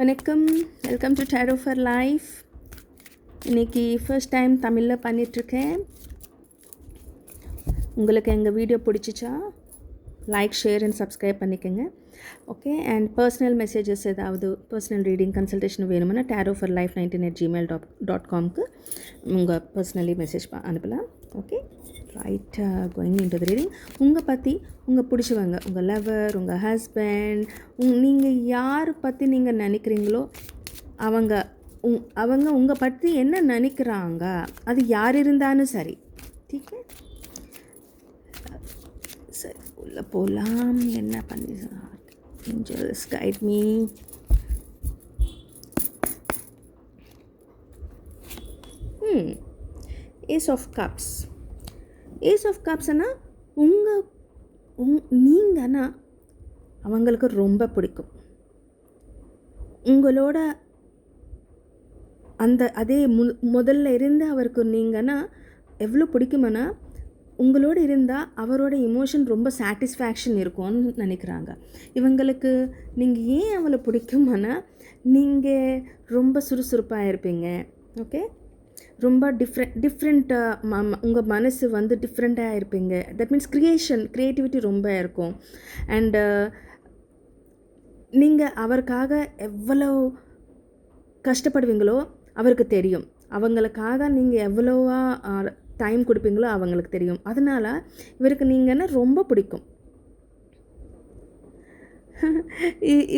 வணக்கம், welcome to tarot for life. இன்றைக்கி first time தமிழில் பண்ணிகிட்ருக்கேன். உங்களுக்கு எங்கள் வீடியோ பிடிச்சிச்சா லைக், ஷேர் அண்ட் சப்ஸ்கிரைப் பண்ணிக்கோங்க. ஓகே, அண்ட் பர்சனல் மெசேஜஸ் ஏதாவது பர்சனல் ரீடிங் கன்சல்டேஷன் வேணும்னா tarotforlife19@gmail.com உங்கள் பர்சனலி மெசேஜ் அனுப்பலாம். Okay, right, going into the reading. உங்கள் பற்றி, உங்கள் பிடிச்சவங்க, உங்கள் லவர், உங்கள் ஹஸ்பண்ட், நீங்கள் யார் பற்றி நீங்கள் நினைக்கிறீங்களோ அவங்க உங்கள் பற்றி என்ன நினைக்கிறாங்க, அது யார் இருந்தாலும் சரி. டீக்கே, சரி உள்ளே போகலாம். என்ன பண்ணி angels guide me. Ace of cups. Ace of கப்ஸ்னா நீங்கன்னா அவங்களுக்கு ரொம்ப பிடிக்கும். உங்களோட அதே முதல்ல இருந்து அவருக்கு நீங்கன்னா எவ்வளோ பிடிக்குமானா, உங்களோடு இருந்தால் அவரோட இமோஷன் ரொம்ப சாட்டிஸ்ஃபேக்ஷன் இருக்கும்னு நினைக்கிறாங்க. இவங்களுக்கு நீங்கள் ஏன் அவளை பிடிக்குமானா, நீங்கள் ரொம்ப சுறுசுறுப்பாக இருப்பீங்க. ஓகே, ரொம்ப டிஃப்ரெண்ட்டாக உங்கள் மனசு டிஃப்ரெண்ட்டாக இருப்பீங்க. தட் மீன்ஸ் க்ரியேட்டிவிட்டி ரொம்ப இருக்கும். அண்டு நீங்கள் அவருக்காக எவ்வளோ கஷ்டப்படுவீங்களோ அவருக்கு தெரியும். அவங்களுக்காக நீங்கள் எவ்வளோவா டைம் கொடுப்பீங்களோ அவங்களுக்கு தெரியும். அதனால் இவருக்கு நீங்கன்னா ரொம்ப பிடிக்கும்.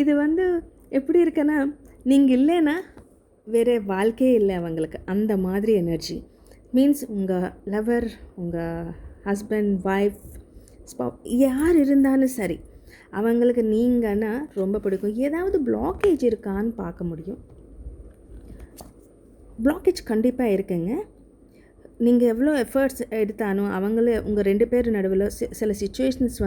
இது எப்படி இருக்குன்னா, நீங்கள் இல்லைன்னா வேறு வாழ்க்கையே இல்லை அவங்களுக்கு. அந்த மாதிரி எனர்ஜி மீன்ஸ் உங்கள் லவர், உங்கள் ஹஸ்பண்ட், ஒய்ஃப், யார் இருந்தாலும் சரி, அவங்களுக்கு நீங்கன்னா ரொம்ப பிடிக்கும். ஏதாவது பிளாக்கேஜ் இருக்கான்னு பார்க்க முடியும். பிளாக்கேஜ் கண்டிப்பாக இருக்குங்க. நீங்கள் எவ்வளோ எஃபர்ட்ஸ் எடுத்தாலும் உங்கள் 2 பேர் நடுவில் சில சிச்சுவேஷன்ஸ்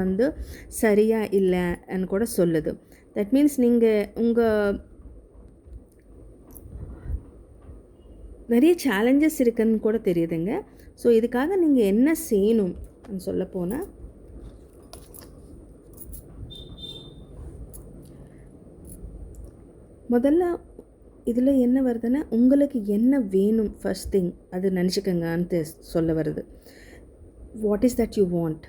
சரியாக இல்லைன்னு கூட சொல்லுது. தட் மீன்ஸ் நீங்கள் நிறைய சேலஞ்சஸ் இருக்குன்னு கூட தெரியுதுங்க. ஸோ இதுக்காக நீங்கள் என்ன செய்யணும்னு சொல்ல போனால், முதல்ல இதில் என்ன வருதுன்னா, உங்களுக்கு என்ன வேணும் ஃபர்ஸ்ட் திங் அது நினச்சிக்கங்கன்னு சொல்ல வருது. What is that you want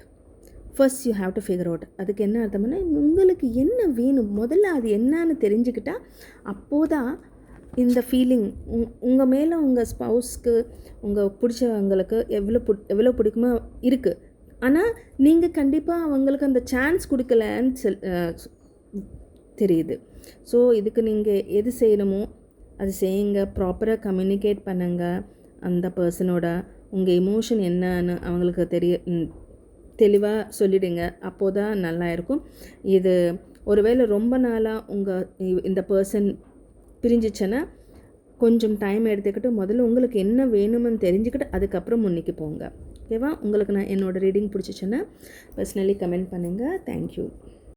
first you have to figure out. அதுக்கு என்ன அர்த்தம்னா, உங்களுக்கு என்ன வேணும் முதல்ல அது என்னன்னு தெரிஞ்சுக்கிட்டால் அப்போதான் இந்த ஃபீலிங் உங்கள் மேலே உங்கள் ஸ்பௌஸ்க்கு, உங்கள் பிடிச்சவங்களுக்கு எவ்வளோ பிடிக்குமோ இருக்குது. ஆனால் நீங்கள் கண்டிப்பாக அவங்களுக்கு அந்த சான்ஸ் கொடுக்கலன்னு தெரியுது. ஸோ இதுக்கு நீங்கள் எது செய்யணுமோ அது செய்யுங்க. ப்ராப்பராக கம்யூனிகேட் பண்ணுங்க அந்த பர்சனோட. உங்கள் எமோஷன் என்னன்னு அவங்களுக்கு தெளிவாக சொல்லிவிடுங்க. அப்போது தான் நல்லா இருக்கும். இது ஒருவேளை ரொம்ப நாளாக இந்த பர்சன் பிரிஞ்சிச்சுன்னா கொஞ்சம் டைம் எடுத்துக்கிட்டு முதல்ல உங்களுக்கு என்ன வேணும்னு தெரிஞ்சுக்கிட்டு அதுக்கப்புறம் முன்னிக்கு போங்க. ஓகேவா? உங்களுக்கு என்னோடய ரீடிங் பிடிச்சிச்சுன்னா பர்சனலி கமெண்ட் பண்ணுங்கள். தேங்க்யூ.